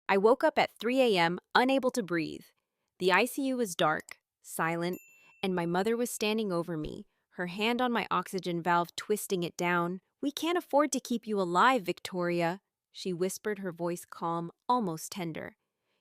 I woke up at 3 a.m., unable to breathe. The ICU was dark, silent, and my mother was standing over me, her hand on my oxygen valve, twisting it down. "We can't afford to keep you alive, Victoria," she whispered, her voice calm, almost tender.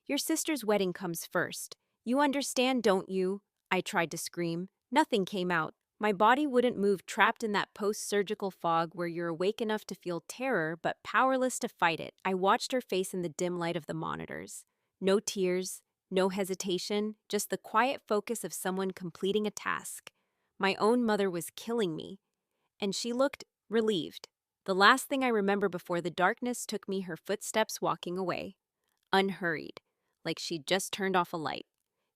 "Your sister's wedding comes first. You understand, don't you?" I tried to scream. Nothing came out. My body wouldn't move, trapped in that post-surgical fog where you're awake enough to feel terror but powerless to fight it. I watched her face in the dim light of the monitors. No tears, no hesitation, just the quiet focus of someone completing a task. My own mother was killing me, and she looked relieved. The last thing I remember before the darkness took me, her footsteps walking away, unhurried, like she'd just turned off a light.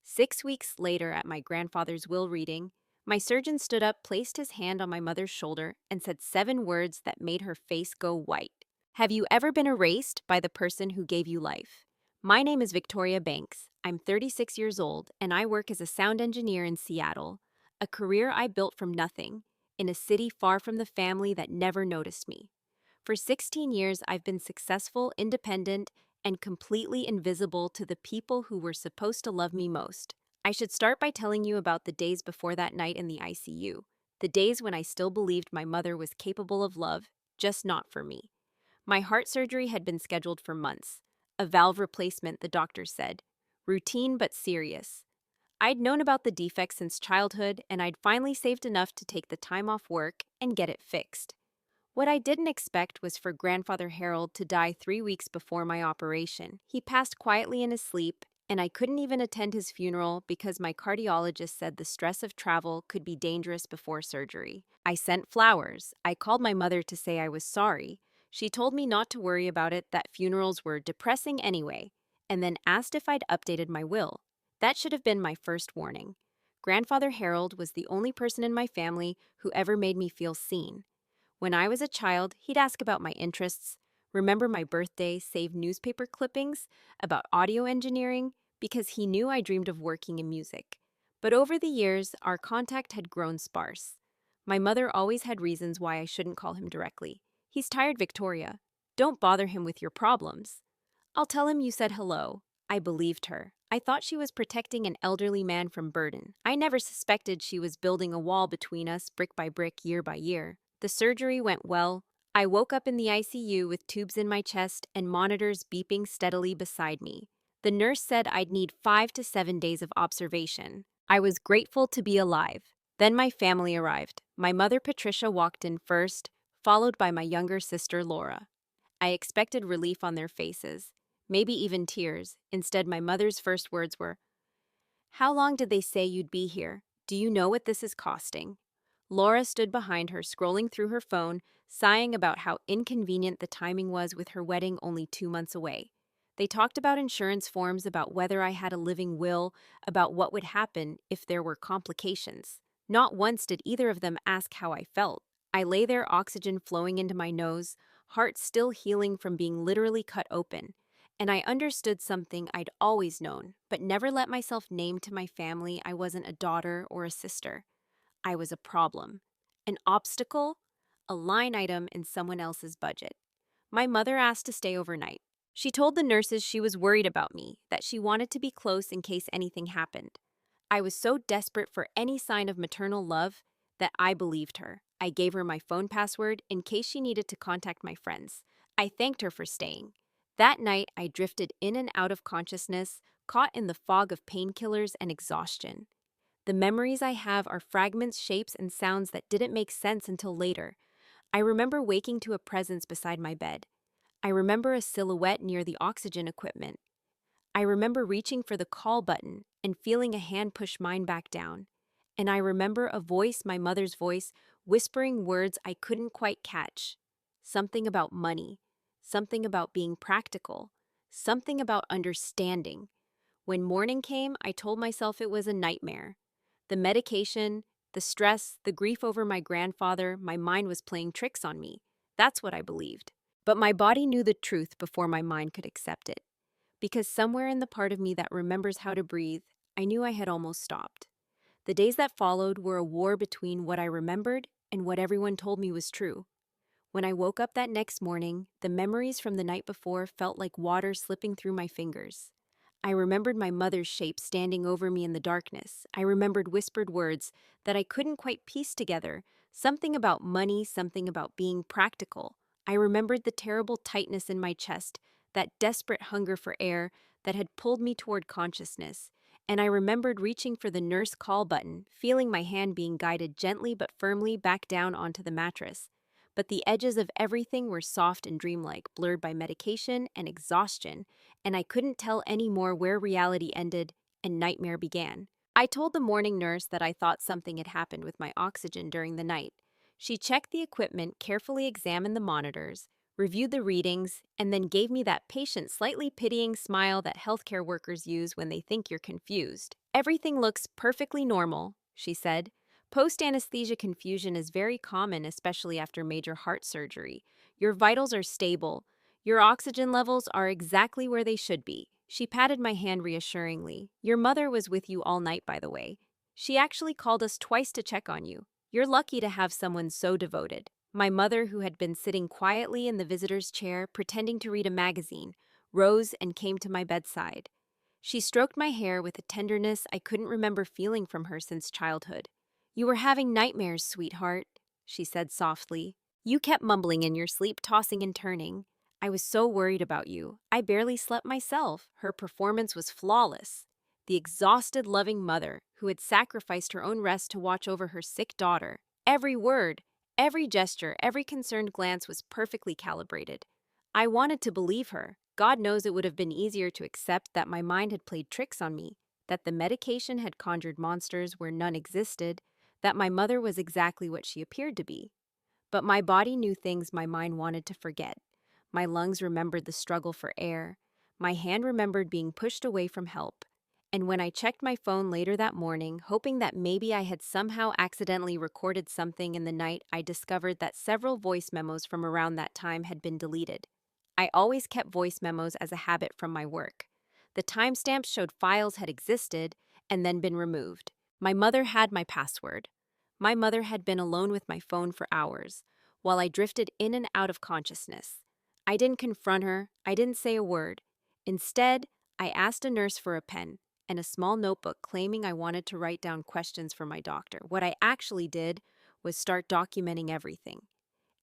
6 weeks later, at my grandfather's will reading, my surgeon stood up, placed his hand on my mother's shoulder, and said 7 words that made her face go white. "Have you ever been erased by the person who gave you life?" My name is Victoria Banks. I'm 36 years old, and I work as a sound engineer in Seattle, a career I built from nothing, in a city far from the family that never noticed me. For 16 years, I've been successful, independent, and completely invisible to the people who were supposed to love me most. I should start by telling you about the days before that night in the ICU, the days when I still believed my mother was capable of love, just not for me. My heart surgery had been scheduled for months. A valve replacement, the doctor said. Routine but serious. I'd known about the defect since childhood, and I'd finally saved enough to take the time off work and get it fixed. What I didn't expect was for Grandfather Harold to die 3 weeks before my operation. He passed quietly in his sleep, and I couldn't even attend his funeral because my cardiologist said the stress of travel could be dangerous before surgery. I sent flowers. I called my mother to say I was sorry. She told me not to worry about it, that funerals were depressing anyway, and then asked if I'd updated my will. That should have been my first warning. Grandfather Harold was the only person in my family who ever made me feel seen. When I was a child, he'd ask about my interests, remember my birthday, save newspaper clippings about audio engineering, because he knew I dreamed of working in music. But over the years, our contact had grown sparse. My mother always had reasons why I shouldn't call him directly. "He's tired, Victoria. Don't bother him with your problems." "I'll tell him you said hello." I believed her. I thought she was protecting an elderly man from burden. I never suspected she was building a wall between us, brick by brick, year by year. The surgery went well. I woke up in the ICU with tubes in my chest and monitors beeping steadily beside me. The nurse said I'd need 5 to 7 days of observation. I was grateful to be alive. Then my family arrived. My mother, Patricia, walked in first, followed by my younger sister, Laura. I expected relief on their faces, maybe even tears. Instead, my mother's first words were, "How long did they say you'd be here? Do you know what this is costing?" Laura stood behind her, scrolling through her phone, sighing about how inconvenient the timing was with her wedding only 2 months away. They talked about insurance forms, about whether I had a living will, about what would happen if there were complications. Not once did either of them ask how I felt. I lay there, oxygen flowing into my nose, heart still healing from being literally cut open. And I understood something I'd always known, but never let myself name to my family. I wasn't a daughter or a sister. I was a problem, an obstacle, a line item in someone else's budget. My mother asked to stay overnight. She told the nurses she was worried about me, that she wanted to be close in case anything happened. I was so desperate for any sign of maternal love that I believed her. I gave her my phone password in case she needed to contact my friends. I thanked her for staying. That night, I drifted in and out of consciousness, caught in the fog of painkillers and exhaustion. The memories I have are fragments, shapes, and sounds that didn't make sense until later. I remember waking to a presence beside my bed. I remember a silhouette near the oxygen equipment. I remember reaching for the call button and feeling a hand push mine back down. And I remember a voice, my mother's voice, whispering words I couldn't quite catch. Something about money, something about being practical, something about understanding. When morning came, I told myself it was a nightmare. The medication, the stress, the grief over my grandfather, my mind was playing tricks on me. That's what I believed. But my body knew the truth before my mind could accept it. Because somewhere in the part of me that remembers how to breathe, I knew I had almost stopped. The days that followed were a war between what I remembered and what everyone told me was true. When I woke up that next morning, the memories from the night before felt like water slipping through my fingers. I remembered my mother's shape standing over me in the darkness. I remembered whispered words that I couldn't quite piece together, something about money, something about being practical. I remembered the terrible tightness in my chest, that desperate hunger for air that had pulled me toward consciousness. And I remembered reaching for the nurse call button, feeling my hand being guided gently but firmly back down onto the mattress. But the edges of everything were soft and dreamlike, blurred by medication and exhaustion, and I couldn't tell anymore where reality ended and nightmare began. I told the morning nurse that I thought something had happened with my oxygen during the night. She checked the equipment, carefully examined the monitors, reviewed the readings, and then gave me that patient, slightly pitying smile that healthcare workers use when they think you're confused. "Everything looks perfectly normal," she said. "Post-anesthesia confusion is very common, especially after major heart surgery. Your vitals are stable. Your oxygen levels are exactly where they should be." She patted my hand reassuringly. "Your mother was with you all night, by the way. She actually called us twice to check on you. You're lucky to have someone so devoted." My mother, who had been sitting quietly in the visitor's chair, pretending to read a magazine, rose and came to my bedside. She stroked my hair with a tenderness I couldn't remember feeling from her since childhood. "You were having nightmares, sweetheart," she said softly. "You kept mumbling in your sleep, tossing and turning. I was so worried about you. I barely slept myself." Her performance was flawless. The exhausted, loving mother, who had sacrificed her own rest to watch over her sick daughter. Every word, every gesture, every concerned glance was perfectly calibrated. I wanted to believe her. God knows it would have been easier to accept that my mind had played tricks on me, that the medication had conjured monsters where none existed, that my mother was exactly what she appeared to be. But my body knew things my mind wanted to forget. My lungs remembered the struggle for air. My hand remembered being pushed away from help. And when I checked my phone later that morning, hoping that maybe I had somehow accidentally recorded something in the night, I discovered that several voice memos from around that time had been deleted. I always kept voice memos as a habit from my work. The timestamps showed files had existed and then been removed. My mother had my password. My mother had been alone with my phone for hours, while I drifted in and out of consciousness. I didn't confront her. I didn't say a word. Instead, I asked a nurse for a pen and a small notebook claiming I wanted to write down questions for my doctor. What I actually did was start documenting everything.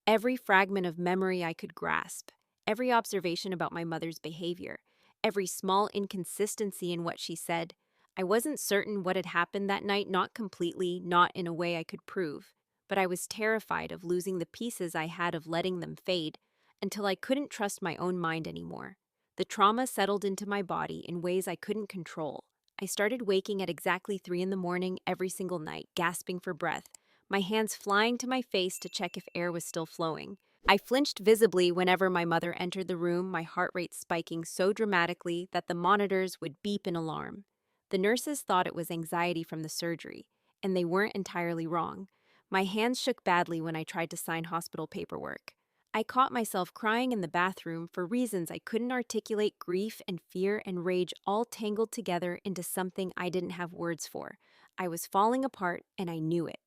Every fragment of memory I could grasp, every observation about my mother's behavior, every small inconsistency in what she said. I wasn't certain what had happened that night, not completely, not in a way I could prove, but I was terrified of losing the pieces I had, of letting them fade, until I couldn't trust my own mind anymore. The trauma settled into my body in ways I couldn't control. I started waking at exactly 3 in the morning every single night, gasping for breath, my hands flying to my face to check if air was still flowing. I flinched visibly whenever my mother entered the room, my heart rate spiking so dramatically that the monitors would beep in alarm. The nurses thought it was anxiety from the surgery, and they weren't entirely wrong. My hands shook badly when I tried to sign hospital paperwork. I caught myself crying in the bathroom for reasons I couldn't articulate, grief and fear and rage all tangled together into something I didn't have words for. I was falling apart, and I knew it.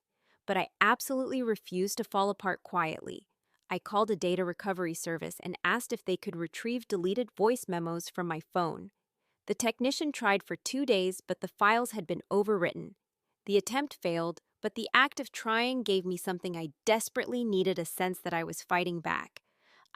But I absolutely refused to fall apart quietly. I called a data recovery service and asked if they could retrieve deleted voice memos from my phone. The technician tried for 2 days, but the files had been overwritten. The attempt failed, but the act of trying gave me something I desperately needed, a sense that I was fighting back.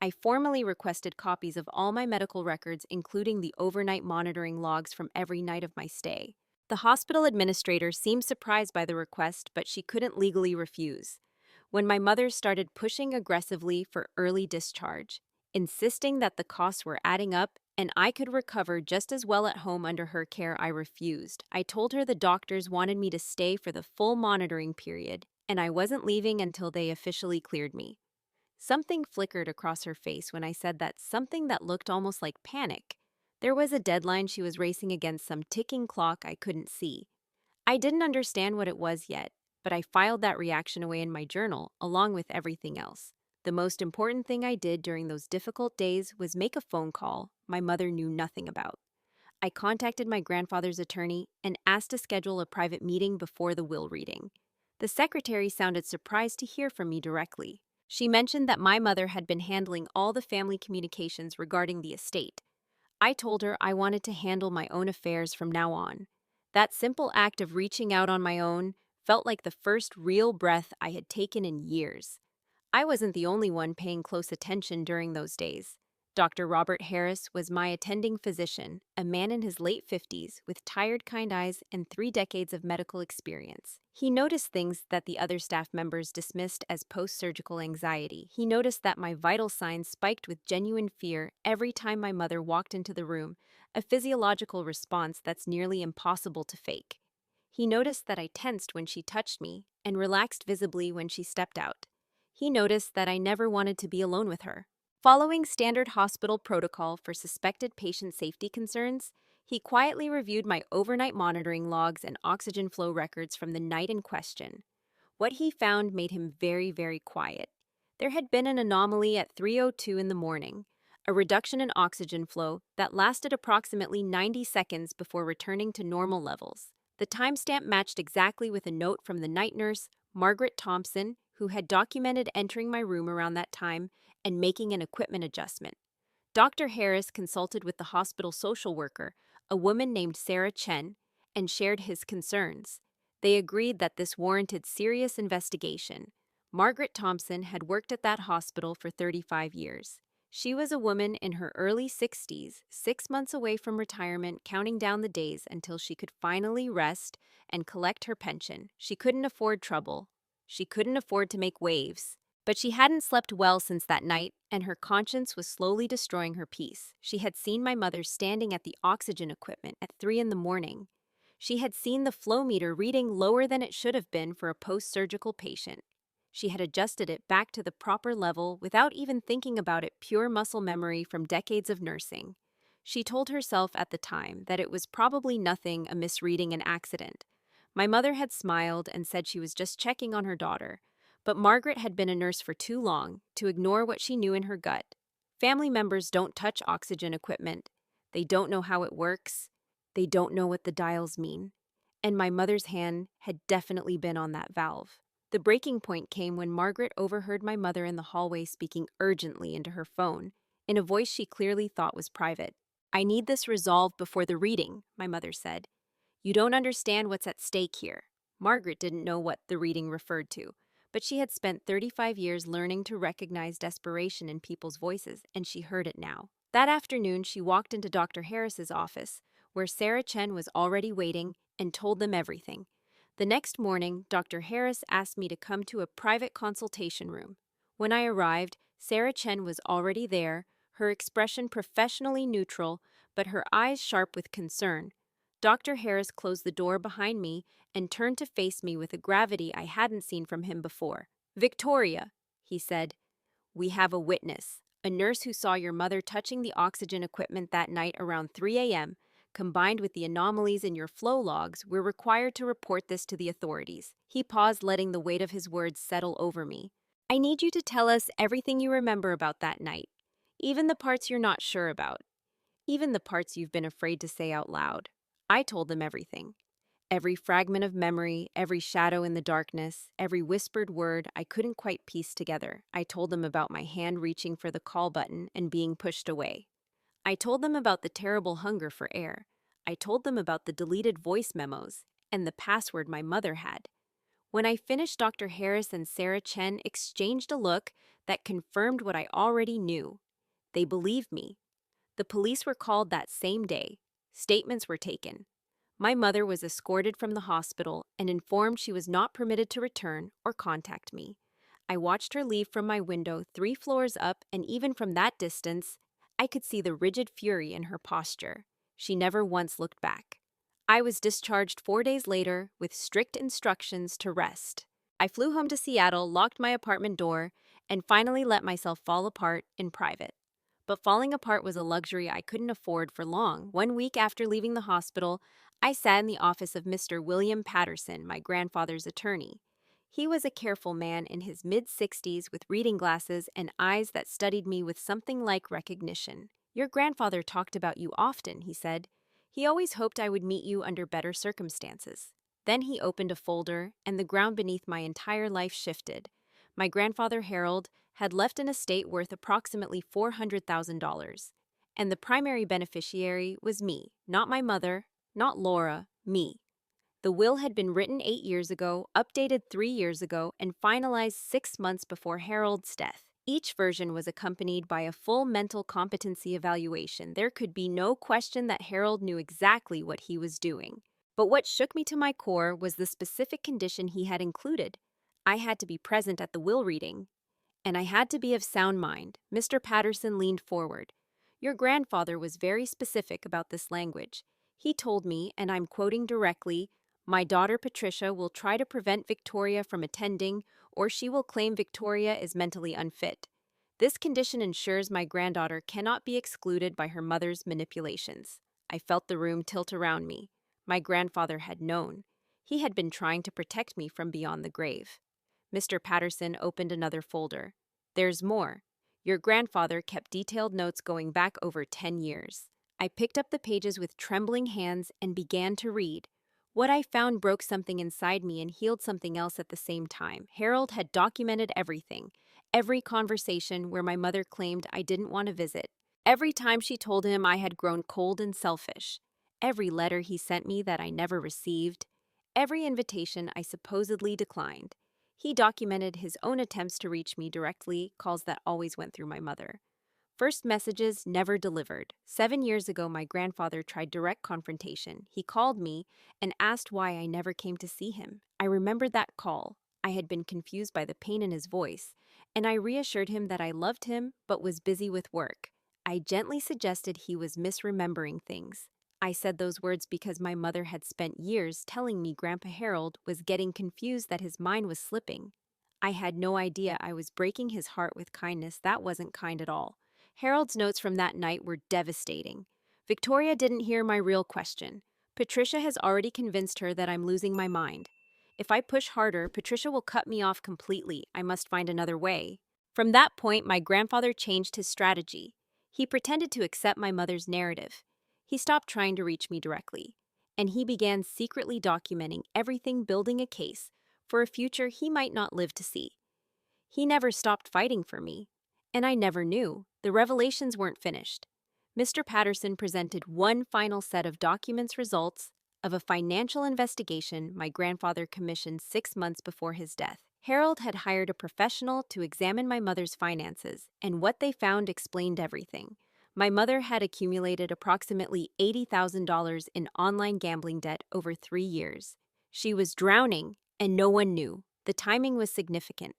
I formally requested copies of all my medical records, including the overnight monitoring logs from every night of my stay. The hospital administrator seemed surprised by the request, but she couldn't legally refuse. When my mother started pushing aggressively for early discharge, insisting that the costs were adding up and I could recover just as well at home under her care, I refused. I told her the doctors wanted me to stay for the full monitoring period, and I wasn't leaving until they officially cleared me. Something flickered across her face when I said that, something that looked almost like panic. There was a deadline she was racing against, some ticking clock I couldn't see. I didn't understand what it was yet, but I filed that reaction away in my journal, along with everything else. The most important thing I did during those difficult days was make a phone call my mother knew nothing about. I contacted my grandfather's attorney and asked to schedule a private meeting before the will reading. The secretary sounded surprised to hear from me directly. She mentioned that my mother had been handling all the family communications regarding the estate. I told her I wanted to handle my own affairs from now on. That simple act of reaching out on my own felt like the first real breath I had taken in years. I wasn't the only one paying close attention during those days. Dr. Robert Harris was my attending physician, a man in his late 50s with tired, kind eyes and 3 decades of medical experience. He noticed things that the other staff members dismissed as post-surgical anxiety. He noticed that my vital signs spiked with genuine fear every time my mother walked into the room, a physiological response that's nearly impossible to fake. He noticed that I tensed when she touched me and relaxed visibly when she stepped out. He noticed that I never wanted to be alone with her. Following standard hospital protocol for suspected patient safety concerns, he quietly reviewed my overnight monitoring logs and oxygen flow records from the night in question. What he found made him very, very quiet. There had been an anomaly at 3:02 in the morning, a reduction in oxygen flow that lasted approximately 90 seconds before returning to normal levels. The timestamp matched exactly with a note from the night nurse, Margaret Thompson, who had documented entering my room around that time and making an equipment adjustment. Dr. Harris consulted with the hospital social worker, a woman named Sarah Chen, and shared his concerns. They agreed that this warranted serious investigation. Margaret Thompson had worked at that hospital for 35 years. She was a woman in her early 60s, 6 months away from retirement, counting down the days until she could finally rest and collect her pension. She couldn't afford trouble. She couldn't afford to make waves. But she hadn't slept well since that night, and her conscience was slowly destroying her peace. She had seen my mother standing at the oxygen equipment at 3 in the morning. She had seen the flow meter reading lower than it should have been for a post-surgical patient. She had adjusted it back to the proper level without even thinking about it, pure muscle memory from decades of nursing. She told herself at the time that it was probably nothing, a misreading, an accident. My mother had smiled and said she was just checking on her daughter. But Margaret had been a nurse for too long to ignore what she knew in her gut. Family members don't touch oxygen equipment. They don't know how it works. They don't know what the dials mean. And my mother's hand had definitely been on that valve. The breaking point came when Margaret overheard my mother in the hallway speaking urgently into her phone, in a voice she clearly thought was private. "I need this resolved before the reading," my mother said. "You don't understand what's at stake here." Margaret didn't know what the reading referred to, but she had spent 35 years learning to recognize desperation in people's voices, and she heard it now. That afternoon, she walked into Dr. Harris's office, where Sarah Chen was already waiting, and told them everything. The next morning, Dr. Harris asked me to come to a private consultation room. When I arrived, Sarah Chen was already there, her expression professionally neutral, but her eyes sharp with concern. Dr. Harris closed the door behind me and turned to face me with a gravity I hadn't seen from him before. "Victoria," he said, "we have a witness, a nurse who saw your mother touching the oxygen equipment that night around 3 a.m., combined with the anomalies in your flow logs. We're required to report this to the authorities." He paused, letting the weight of his words settle over me. "I need you to tell us everything you remember about that night, even the parts you're not sure about, even the parts you've been afraid to say out loud." I told them everything. Every fragment of memory, every shadow in the darkness, every whispered word I couldn't quite piece together. I told them about my hand reaching for the call button and being pushed away. I told them about the terrible hunger for air. I told them about the deleted voice memos and the password my mother had. When I finished, Dr. Harris and Sarah Chen exchanged a look that confirmed what I already knew. They believed me. The police were called that same day. Statements were taken. My mother was escorted from the hospital and informed she was not permitted to return or contact me. I watched her leave from my window 3 floors up, and even from that distance, I could see the rigid fury in her posture. She never once looked back. I was discharged 4 days later with strict instructions to rest. I flew home to Seattle, locked my apartment door, and finally let myself fall apart in private. But falling apart was a luxury I couldn't afford for long. 1 week after leaving the hospital, I sat in the office of Mr. William Patterson, my grandfather's attorney. He was a careful man in his mid-60s with reading glasses and eyes that studied me with something like recognition. "Your grandfather talked about you often," he said. "He always hoped I would meet you under better circumstances." Then he opened a folder, and the ground beneath my entire life shifted. My grandfather Harold had left an estate worth approximately $400,000. And the primary beneficiary was me, not my mother, not Laura, me. The will had been written 8 years ago, updated 3 years ago, and finalized 6 months before Harold's death. Each version was accompanied by a full mental competency evaluation. There could be no question that Harold knew exactly what he was doing. But what shook me to my core was the specific condition he had included. I had to be present at the will reading, and I had to be of sound mind. Mr. Patterson leaned forward. Your grandfather was very specific about this language. He told me, and I'm quoting directly, my daughter Patricia will try to prevent Victoria from attending, or she will claim Victoria is mentally unfit. This condition ensures my granddaughter cannot be excluded by her mother's manipulations. I felt the room tilt around me. My grandfather had known. He had been trying to protect me from beyond the grave. Mr. Patterson opened another folder. There's more. Your grandfather kept detailed notes going back over 10 years. I picked up the pages with trembling hands and began to read. What I found broke something inside me and healed something else at the same time. Harold had documented everything. Every conversation where my mother claimed I didn't want to visit. Every time she told him I had grown cold and selfish. Every letter he sent me that I never received. Every invitation I supposedly declined. He documented his own attempts to reach me directly, calls that always went through my mother. First messages never delivered. 7 years ago, my grandfather tried direct confrontation. He called me and asked why I never came to see him. I remembered that call. I had been confused by the pain in his voice, and I reassured him that I loved him but was busy with work. I gently suggested he was misremembering things. I said those words because my mother had spent years telling me Grandpa Harold was getting confused that his mind was slipping. I had no idea I was breaking his heart with kindness that wasn't kind at all. Harold's notes from that night were devastating. Victoria didn't hear my real question. Patricia has already convinced her that I'm losing my mind. If I push harder, Patricia will cut me off completely. I must find another way. From that point, my grandfather changed his strategy. He pretended to accept my mother's narrative. He stopped trying to reach me directly, and he began secretly documenting everything, building a case for a future he might not live to see. He never stopped fighting for me, and I never knew. The revelations weren't finished. Mr. Patterson presented one final set of documents results of a financial investigation my grandfather commissioned 6 months before his death. Harold had hired a professional to examine my mother's finances, and what they found explained everything. My mother had accumulated approximately $80,000 in online gambling debt over 3 years. She was drowning, and no one knew. The timing was significant.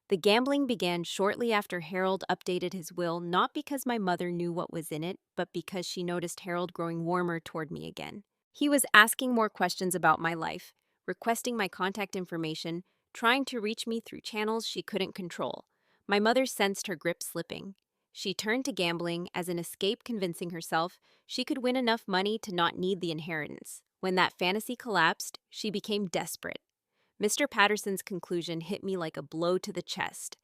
The gambling began shortly after Harold updated his will, not because my mother knew what was in it, but because she noticed Harold growing warmer toward me again. He was asking more questions about my life, requesting my contact information, trying to reach me through channels she couldn't control. My mother sensed her grip slipping. She turned to gambling as an escape, convincing herself she could win enough money to not need the inheritance. When that fantasy collapsed, she became desperate. Mr. Patterson's conclusion hit me like a blow to the chest.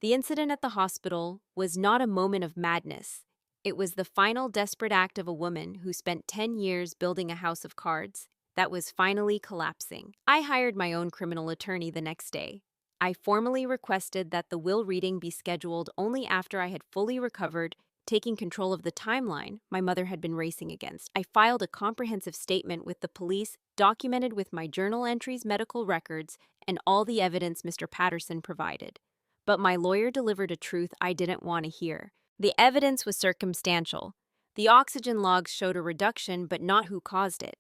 The incident at the hospital was not a moment of madness. It was the final desperate act of a woman who spent 10 years building a house of cards that was finally collapsing. I hired my own criminal attorney the next day. I formally requested that the will reading be scheduled only after I had fully recovered, taking control of the timeline my mother had been racing against. I filed a comprehensive statement with the police, documented with my journal entries, medical records, and all the evidence Mr. Patterson provided. But my lawyer delivered a truth I didn't want to hear. The evidence was circumstantial. The oxygen logs showed a reduction, but not who caused it.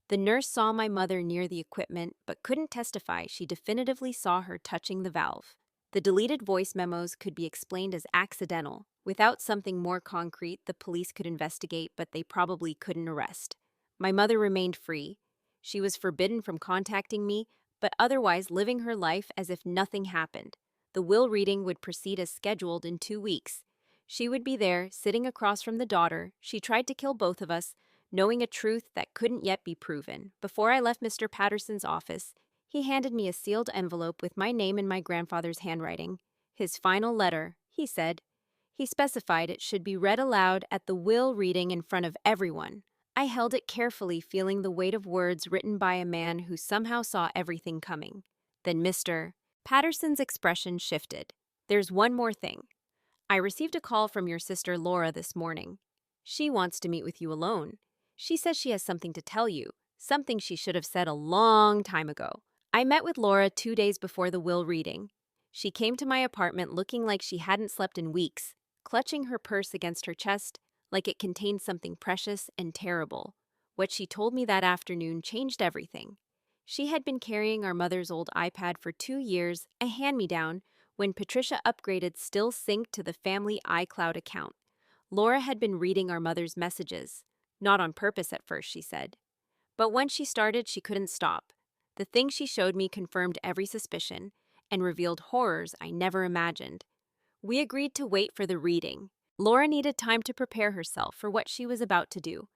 The nurse saw my mother near the equipment, but couldn't testify she definitively saw her touching the valve. The deleted voice memos could be explained as accidental. Without something more concrete, the police could investigate, but they probably couldn't arrest. My mother remained free. She was forbidden from contacting me, but otherwise living her life as if nothing happened. The will reading would proceed as scheduled in 2 weeks. She would be there, sitting across from the daughter. She tried to kill both of us, knowing a truth that couldn't yet be proven. Before I left Mr. Patterson's office, he handed me a sealed envelope with my name in my grandfather's handwriting. His final letter, he said. He specified it should be read aloud at the will reading in front of everyone. I held it carefully, feeling the weight of words written by a man who somehow saw everything coming. Then Mr. Patterson's expression shifted. There's one more thing. I received a call from your sister Laura this morning. She wants to meet with you alone. She says she has something to tell you, something she should have said a long time ago. I met with Laura 2 days before the will reading. She came to my apartment looking like she hadn't slept in weeks, clutching her purse against her chest like it contained something precious and terrible. What she told me that afternoon changed everything. She had been carrying our mother's old iPad for 2 years, a hand-me-down, when Patricia upgraded still synced to the family iCloud account. Laura had been reading our mother's messages. Not on purpose at first, she said. But once she started, she couldn't stop. The thing she showed me confirmed every suspicion and revealed horrors I never imagined. We agreed to wait for the reading. Laura needed time to prepare herself for what she was about to do,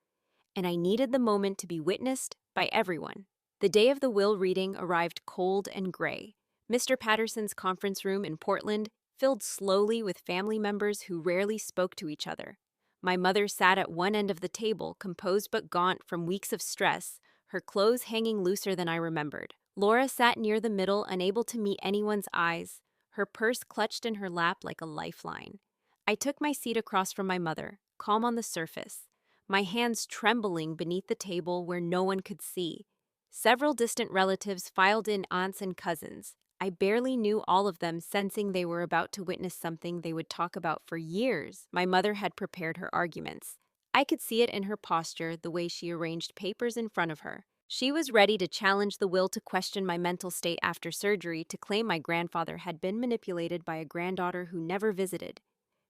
and I needed the moment to be witnessed by everyone. The day of the will reading arrived cold and gray. Mr. Patterson's conference room in Portland filled slowly with family members who rarely spoke to each other. My mother sat at one end of the table, composed but gaunt from weeks of stress, her clothes hanging looser than I remembered. Laura sat near the middle, unable to meet anyone's eyes, her purse clutched in her lap like a lifeline. I took my seat across from my mother, calm on the surface, my hands trembling beneath the table where no one could see. Several distant relatives filed in, aunts and cousins. I barely knew all of them, sensing they were about to witness something they would talk about for years. My mother had prepared her arguments. I could see it in her posture, the way she arranged papers in front of her. She was ready to challenge the will, to question my mental state after surgery, to claim my grandfather had been manipulated by a granddaughter who never visited.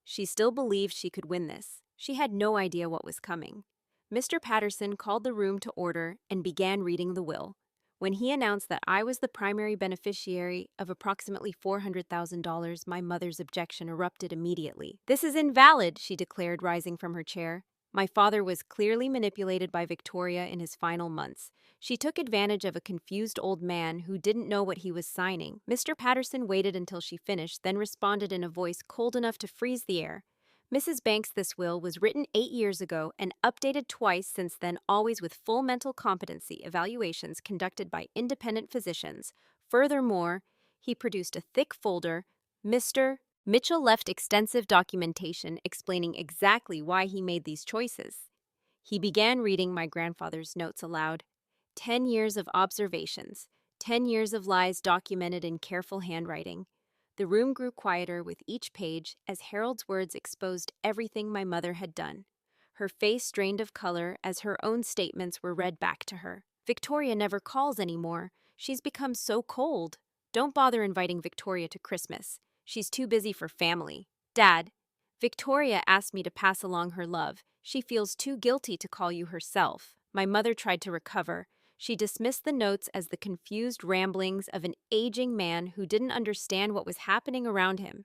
She still believed she could win this. She had no idea what was coming. Mr. Patterson called the room to order and began reading the will. When he announced that I was the primary beneficiary of approximately $400,000, my mother's objection erupted immediately. "This is invalid," she declared, rising from her chair. My father was clearly manipulated by Victoria in his final months. She took advantage of a confused old man who didn't know what he was signing. Mr. Patterson waited until she finished, then responded in a voice cold enough to freeze the air. "Mrs. Banks, this will was written 8 years ago and updated twice since then, always with full mental competency evaluations conducted by independent physicians. Furthermore," he produced a thick folder. Mr. Mitchell left extensive documentation explaining exactly why he made these choices. He began reading my grandfather's notes aloud. 10 years of observations, 10 years of lies documented in careful handwriting. The room grew quieter with each page as Harold's words exposed everything my mother had done. Her face drained of color as her own statements were read back to her. "Victoria never calls anymore. She's become so cold. Don't bother inviting Victoria to Christmas. She's too busy for family. Dad, Victoria asked me to pass along her love. She feels too guilty to call you herself." My mother tried to recover. She dismissed the notes as the confused ramblings of an aging man who didn't understand what was happening around him.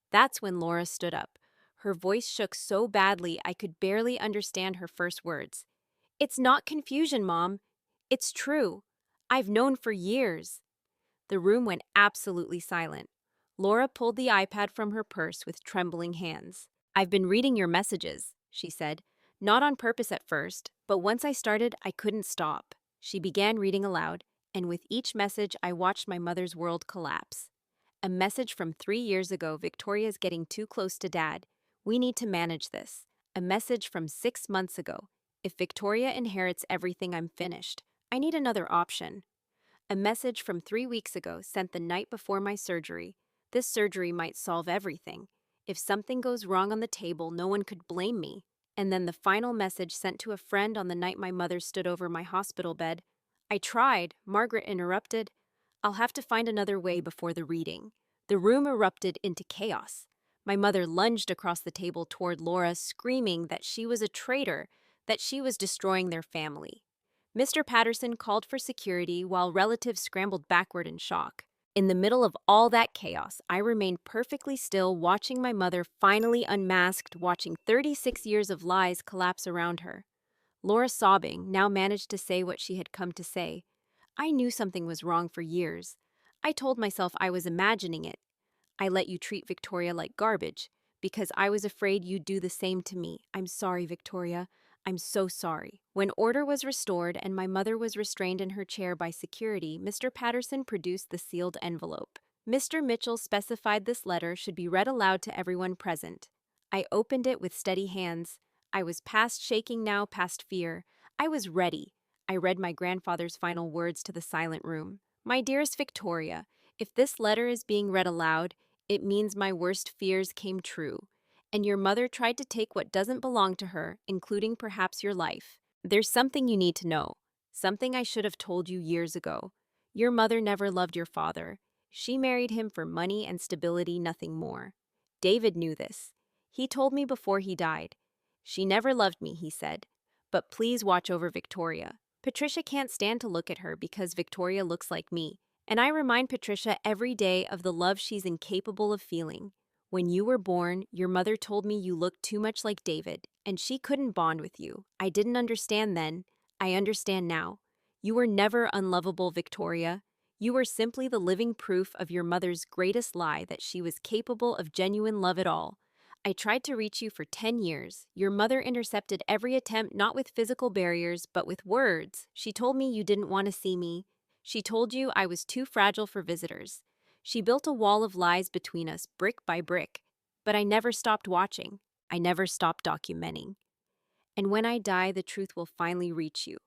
That's when Laura stood up. Her voice shook so badly I could barely understand her first words. "It's not confusion, Mom. It's true. I've known for years." The room went absolutely silent. Laura pulled the iPad from her purse with trembling hands. "I've been reading your messages," she said. "Not on purpose at first, but once I started, I couldn't stop." She began reading aloud, and with each message, I watched my mother's world collapse. "A message from 3 years ago: Victoria's getting too close to Dad. We need to manage this." A message from 6 months ago: "If Victoria inherits everything, I'm finished. I need another option." A message from 3 weeks ago, sent the night before my surgery: "This surgery might solve everything. If something goes wrong on the table, no one could blame me." And then the final message, sent to a friend on the night my mother stood over my hospital bed: "I tried," Margaret interrupted. "I'll have to find another way before the reading." The room erupted into chaos. My mother lunged across the table toward Laura, screaming that she was a traitor, that she was destroying their family. Mr. Patterson called for security while relatives scrambled backward in shock. In the middle of all that chaos, I remained perfectly still, watching my mother finally unmasked, watching 36 years of lies collapse around her. Laura, sobbing, now managed to say what she had come to say. "I knew something was wrong for years. I told myself I was imagining it. I let you treat Victoria like garbage because I was afraid you'd do the same to me. I'm sorry, Victoria. I'm so sorry." When order was restored and my mother was restrained in her chair by security, Mr. Patterson produced the sealed envelope. Mr. Mitchell specified this letter should be read aloud to everyone present. I opened it with steady hands. I was past shaking now, past fear. I was ready. I read my grandfather's final words to the silent room. My dearest Victoria, if this letter is being read aloud, it means my worst fears came true. And your mother tried to take what doesn't belong to her, including perhaps your life. There's something you need to know. Something I should have told you years ago. Your mother never loved your father. She married him for money and stability, nothing more. David knew this. He told me before he died. She never loved me, he said. But please watch over Victoria. Patricia can't stand to look at her because Victoria looks like me. And I remind Patricia every day of the love she's incapable of feeling. When you were born, your mother told me you looked too much like David, and she couldn't bond with you. I didn't understand then. I understand now. You were never unlovable, Victoria. You were simply the living proof of your mother's greatest lie that she was capable of genuine love at all. I tried to reach you for 10 years. Your mother intercepted every attempt not with physical barriers, but with words. She told me you didn't want to see me. She told you I was too fragile for visitors. She built a wall of lies between us, brick by brick. But I never stopped watching. I never stopped documenting. And when I die, the truth will finally reach you.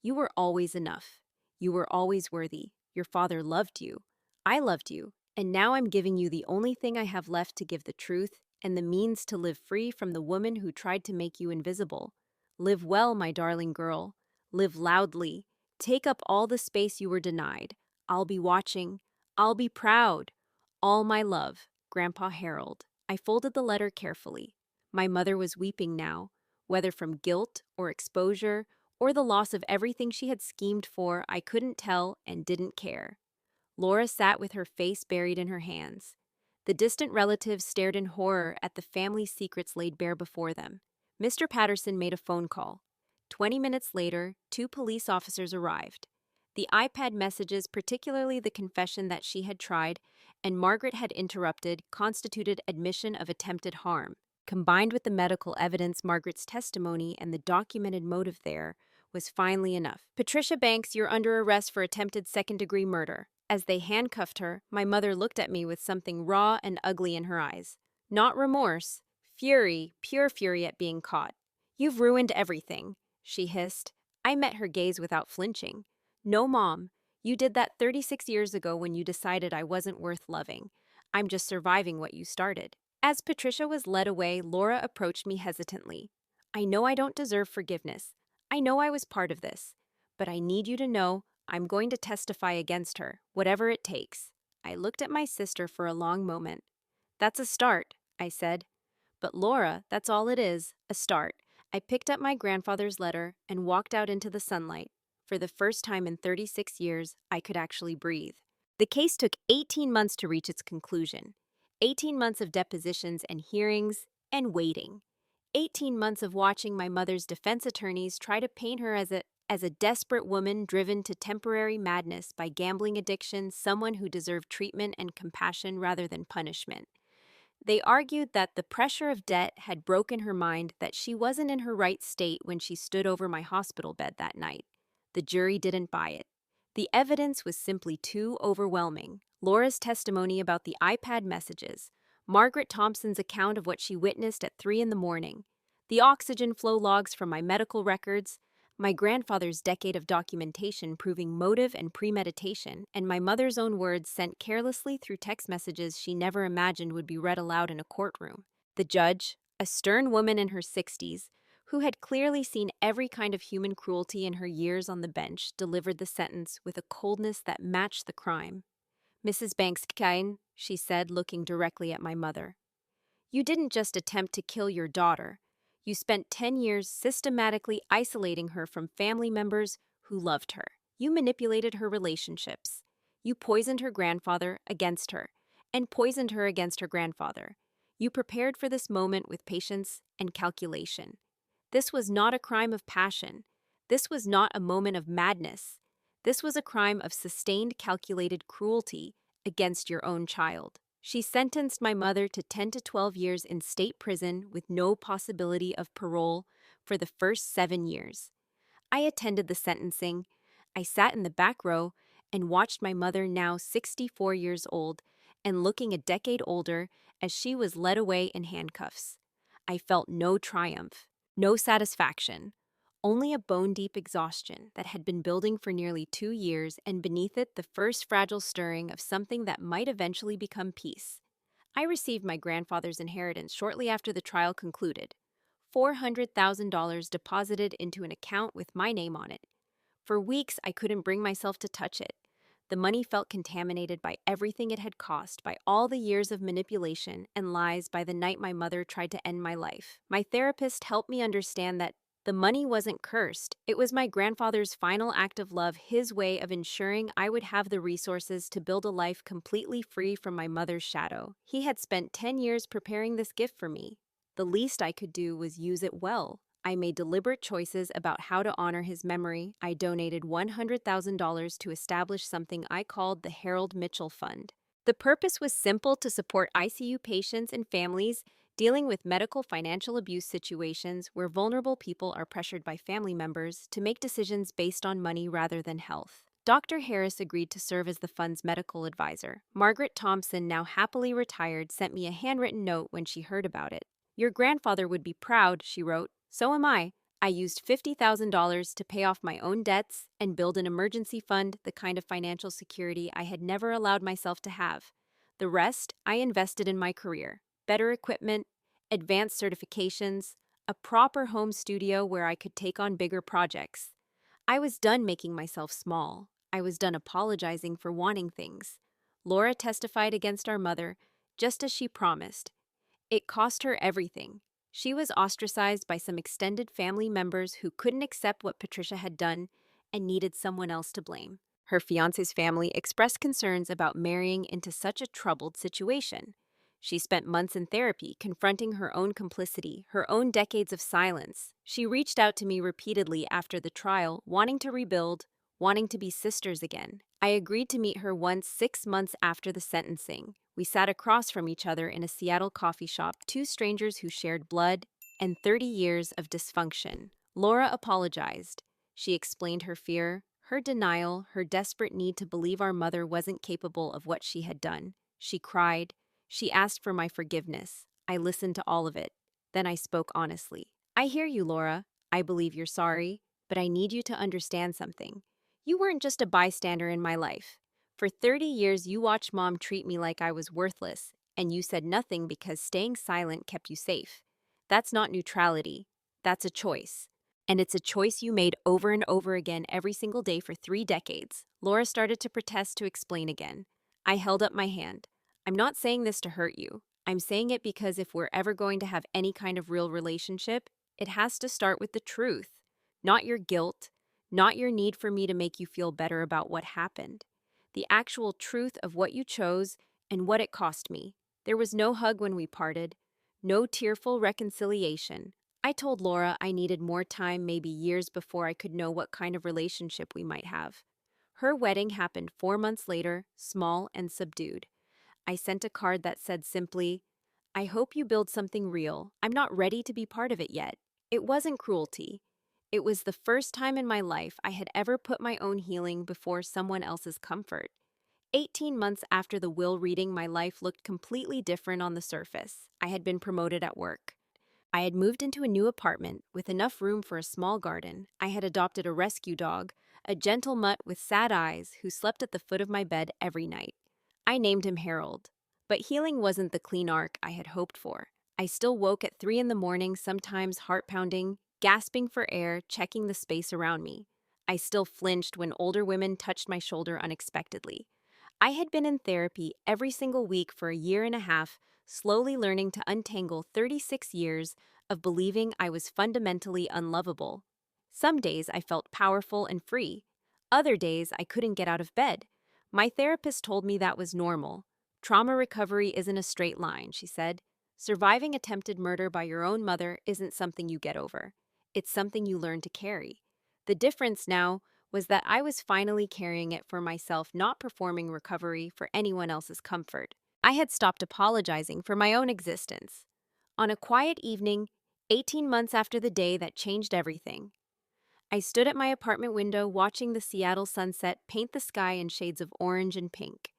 You were always enough. You were always worthy. Your father loved you. I loved you. And now I'm giving you the only thing I have left to give the truth and the means to live free from the woman who tried to make you invisible. Live well, my darling girl. Live loudly. Take up all the space you were denied. I'll be watching. I'll be proud. All my love, Grandpa Harold. I folded the letter carefully. My mother was weeping now, whether from guilt or exposure or the loss of everything she had schemed for, I couldn't tell and didn't care. Laura sat with her face buried in her hands. The distant relatives stared in horror at the family's secrets laid bare before them. Mr. Patterson made a phone call. 20 minutes later, 2 police officers arrived. The iPad messages, particularly the confession that she had tried and Margaret had interrupted, constituted admission of attempted harm. Combined with the medical evidence, Margaret's testimony, and the documented motive there, was finally enough. Patricia Banks, you're under arrest for attempted second-degree murder. As they handcuffed her, my mother looked at me with something raw and ugly in her eyes. Not remorse, fury, pure fury at being caught. You've ruined everything, she hissed. I met her gaze without flinching. No, Mom. You did that 36 years ago when you decided I wasn't worth loving. I'm just surviving what you started. As Patricia was led away, Laura approached me hesitantly. I know I don't deserve forgiveness. I know I was part of this. But I need you to know I'm going to testify against her, whatever it takes. I looked at my sister for a long moment. That's a start, I said. But Laura, that's all it is, a start. I picked up my grandfather's letter and walked out into the sunlight. For the first time in 36 years, I could actually breathe. The case took 18 months to reach its conclusion. 18 months of depositions and hearings and waiting. 18 months of watching my mother's defense attorneys try to paint her as a desperate woman driven to temporary madness by gambling addiction, someone who deserved treatment and compassion rather than punishment. They argued that the pressure of debt had broken her mind, that she wasn't in her right state when she stood over my hospital bed that night. The jury didn't buy it. The evidence was simply too overwhelming. Laura's testimony about the iPad messages, Margaret Thompson's account of what she witnessed at 3 in the morning, the oxygen flow logs from my medical records, my grandfather's decade of documentation proving motive and premeditation, and my mother's own words sent carelessly through text messages she never imagined would be read aloud in a courtroom. The judge, a stern woman in her 60s, who had clearly seen every kind of human cruelty in her years on the bench, delivered the sentence with a coldness that matched the crime. Mrs. Banks-Kine, she said, looking directly at my mother. You didn't just attempt to kill your daughter. You spent 10 years systematically isolating her from family members who loved her. You manipulated her relationships. You poisoned her grandfather against her, and poisoned her against her grandfather. You prepared for this moment with patience and calculation. This was not a crime of passion. This was not a moment of madness. This was a crime of sustained, calculated cruelty against your own child. She sentenced my mother to 10 to 12 years in state prison with no possibility of parole for the first 7 years. I attended the sentencing. I sat in the back row and watched my mother, now 64 years old, and looking a decade older as she was led away in handcuffs. I felt no triumph, no satisfaction, only a bone-deep exhaustion that had been building for nearly 2 years, and beneath it the first fragile stirring of something that might eventually become peace. I received my grandfather's inheritance shortly after the trial concluded. $400,000 deposited into an account with my name on it. For weeks, I couldn't bring myself to touch it. The money felt contaminated by everything it had cost, by all the years of manipulation and lies, by the night my mother tried to end my life. My therapist helped me understand that the money wasn't cursed. It was my grandfather's final act of love, his way of ensuring I would have the resources to build a life completely free from my mother's shadow. He had spent 10 years preparing this gift for me. The least I could do was use it well. I made deliberate choices about how to honor his memory. I donated $100,000 to establish something I called the Harold Mitchell Fund. The purpose was simple: to support ICU patients and families dealing with medical financial abuse situations where vulnerable people are pressured by family members to make decisions based on money rather than health. Dr. Harris agreed to serve as the fund's medical advisor. Margaret Thompson, now happily retired, sent me a handwritten note when she heard about it. "Your grandfather would be proud," she wrote. "So am I. I used $50,000 to pay off my own debts and build an emergency fund, the kind of financial security I had never allowed myself to have. The rest I invested in my career. Better equipment, advanced certifications, a proper home studio where I could take on bigger projects. I was done making myself small. I was done apologizing for wanting things." Laura testified against our mother, just as she promised. It cost her everything. She was ostracized by some extended family members who couldn't accept what Patricia had done and needed someone else to blame. Her fiance's family expressed concerns about marrying into such a troubled situation. She spent months in therapy, confronting her own complicity, her own decades of silence. She reached out to me repeatedly after the trial, wanting to rebuild, wanting to be sisters again. I agreed to meet her once 6 months after the sentencing. We sat across from each other in a Seattle coffee shop, two strangers who shared blood and 30 years of dysfunction. Laura apologized. She explained her fear, her denial, her desperate need to believe our mother wasn't capable of what she had done. She cried. She asked for my forgiveness. I listened to all of it. Then I spoke honestly. "I hear you, Laura. I believe you're sorry, but I need you to understand something. You weren't just a bystander in my life. For 30 years, you watched Mom treat me like I was worthless, and you said nothing because staying silent kept you safe. That's not neutrality. That's a choice. And it's a choice you made over and over again every single day for 3 decades." Laura started to protest, to explain again. I held up my hand. "I'm not saying this to hurt you. I'm saying it because if we're ever going to have any kind of real relationship, it has to start with the truth. Not your guilt, not your need for me to make you feel better about what happened. The actual truth of what you chose and what it cost me." There was no hug when we parted, no tearful reconciliation. I told Laura I needed more time, maybe years, before I could know what kind of relationship we might have. Her wedding happened 4 months later, small and subdued. I sent a card that said simply, "I hope you build something real. I'm not ready to be part of it yet." It wasn't cruelty. It was the first time in my life I had ever put my own healing before someone else's comfort. 18 months after the will reading, my life looked completely different on the surface. I had been promoted at work. I had moved into a new apartment with enough room for a small garden. I had adopted a rescue dog, a gentle mutt with sad eyes who slept at the foot of my bed every night. I named him Harold. But healing wasn't the clean arc I had hoped for. I still woke at 3 in the morning, sometimes heart pounding, gasping for air, checking the space around me. I still flinched when older women touched my shoulder unexpectedly. I had been in therapy every single week for a year and a half, slowly learning to untangle 36 years of believing I was fundamentally unlovable. Some days I felt powerful and free. Other days I couldn't get out of bed. My therapist told me that was normal. "Trauma recovery isn't a straight line," she said. "Surviving attempted murder by your own mother isn't something you get over. It's something you learn to carry." The difference now was that I was finally carrying it for myself, not performing recovery for anyone else's comfort. I had stopped apologizing for my own existence. On a quiet evening, 18 months after the day that changed everything, I stood at my apartment window watching the Seattle sunset paint the sky in shades of orange and pink.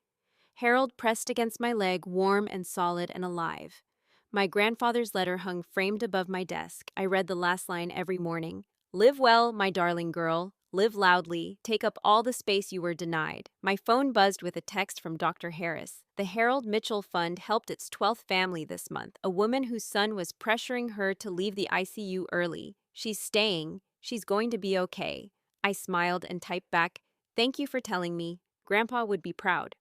Harold pressed against my leg, warm and solid and alive. My grandfather's letter hung framed above my desk. I read the last line every morning. Live well, my darling girl. Live loudly. Take up all the space you were denied. My phone buzzed with a text from Dr. Harris. The Harold Mitchell Fund helped its 12th family this month, a woman whose son was pressuring her to leave the ICU early. She's staying. She's going to be okay. I smiled and typed back, "Thank you for telling me. Grandpa would be proud."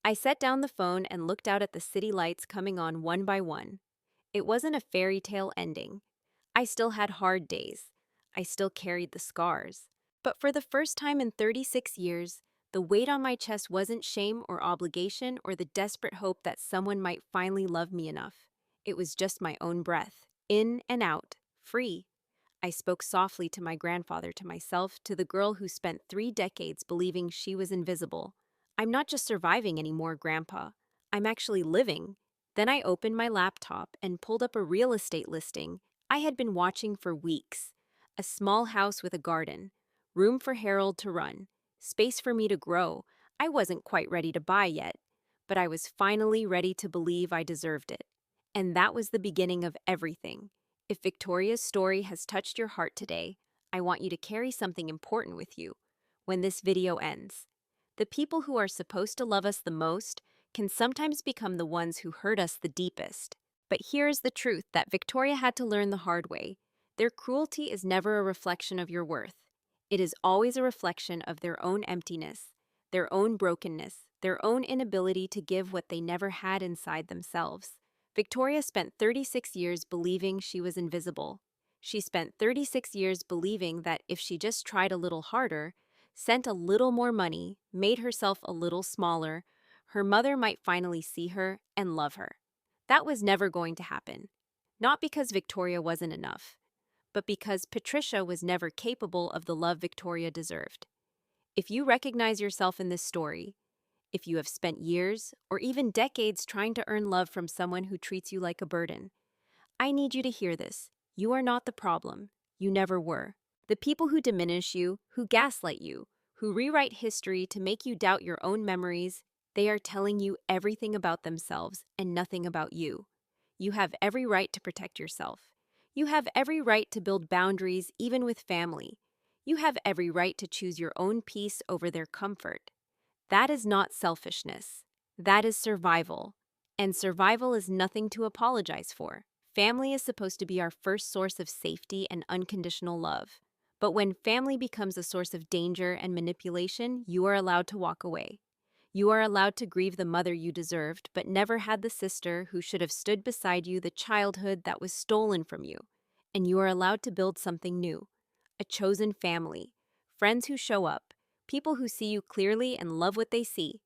I set down the phone and looked out at the city lights coming on one by one. It wasn't a fairy tale ending. I still had hard days. I still carried the scars. But for the first time in 36 years, the weight on my chest wasn't shame or obligation or the desperate hope that someone might finally love me enough. It was just my own breath, in and out, free. I spoke softly to my grandfather, to myself, to the girl who spent 3 decades believing she was invisible. I'm not just surviving anymore, Grandpa. I'm actually living. Then I opened my laptop and pulled up a real estate listing I had been watching for weeks. A small house with a garden, room for Harold to run, space for me to grow. I wasn't quite ready to buy yet, but I was finally ready to believe I deserved it. And that was the beginning of everything. If Victoria's story has touched your heart today, I want you to carry something important with you when this video ends. The people who are supposed to love us the most can sometimes become the ones who hurt us the deepest. But here's the truth that Victoria had to learn the hard way. Their cruelty is never a reflection of your worth. It is always a reflection of their own emptiness, their own brokenness, their own inability to give what they never had inside themselves. Victoria spent 36 years believing she was invisible. She spent 36 years believing that if she just tried a little harder, sent a little more money, made herself a little smaller, her mother might finally see her and love her. That was never going to happen. Not because Victoria wasn't enough, but because Patricia was never capable of the love Victoria deserved. If you recognize yourself in this story, if you have spent years or even decades trying to earn love from someone who treats you like a burden, I need you to hear this. You are not the problem. You never were. The people who diminish you, who gaslight you, who rewrite history to make you doubt your own memories, they are telling you everything about themselves and nothing about you. You have every right to protect yourself. You have every right to build boundaries even with family. You have every right to choose your own peace over their comfort. That is not selfishness. That is survival. And survival is nothing to apologize for. Family is supposed to be our first source of safety and unconditional love. But when family becomes a source of danger and manipulation, you are allowed to walk away. You are allowed to grieve the mother you deserved, but never had the sister who should have stood beside you, the childhood that was stolen from you. And you are allowed to build something new. A chosen family. Friends who show up. People who see you clearly and love what they see.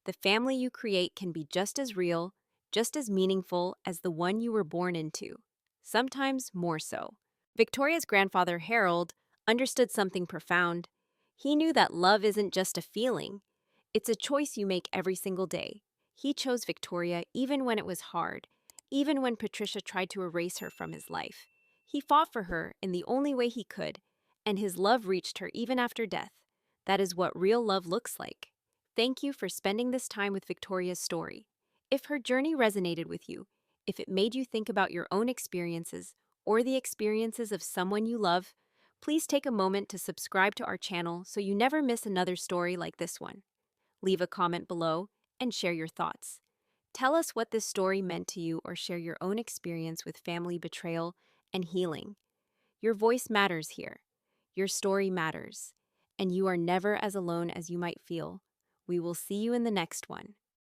The family you create can be just as real, just as meaningful as the one you were born into. Sometimes more so. Victoria's grandfather, Harold, understood something profound. He knew that love isn't just a feeling. It's a choice you make every single day. He chose Victoria even when it was hard, even when Patricia tried to erase her from his life. He fought for her in the only way he could, and his love reached her even after death. That is what real love looks like. Thank you for spending this time with Victoria's story. If her journey resonated with you, if it made you think about your own experiences or the experiences of someone you love, please take a moment to subscribe to our channel so you never miss another story like this one. Leave a comment below and share your thoughts. Tell us what this story meant to you or share your own experience with family betrayal and healing. Your voice matters here. Your story matters. And you are never as alone as you might feel. We will see you in the next one.